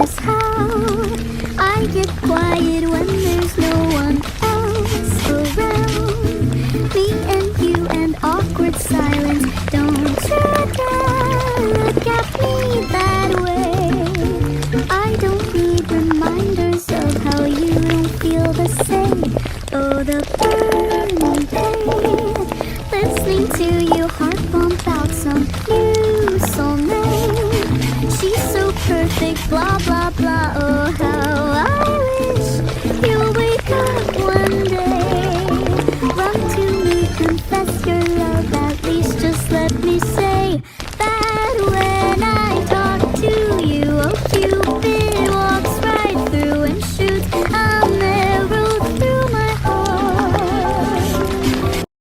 notice how I get quiet when there's no one else around. Me and you and awkward silence. Don't you dare look at me that way. I don't need reminders of how you don't feel the same. Oh, the burning pain, listening to your heart pump out some new soulmate. She's so perfect, blah blah.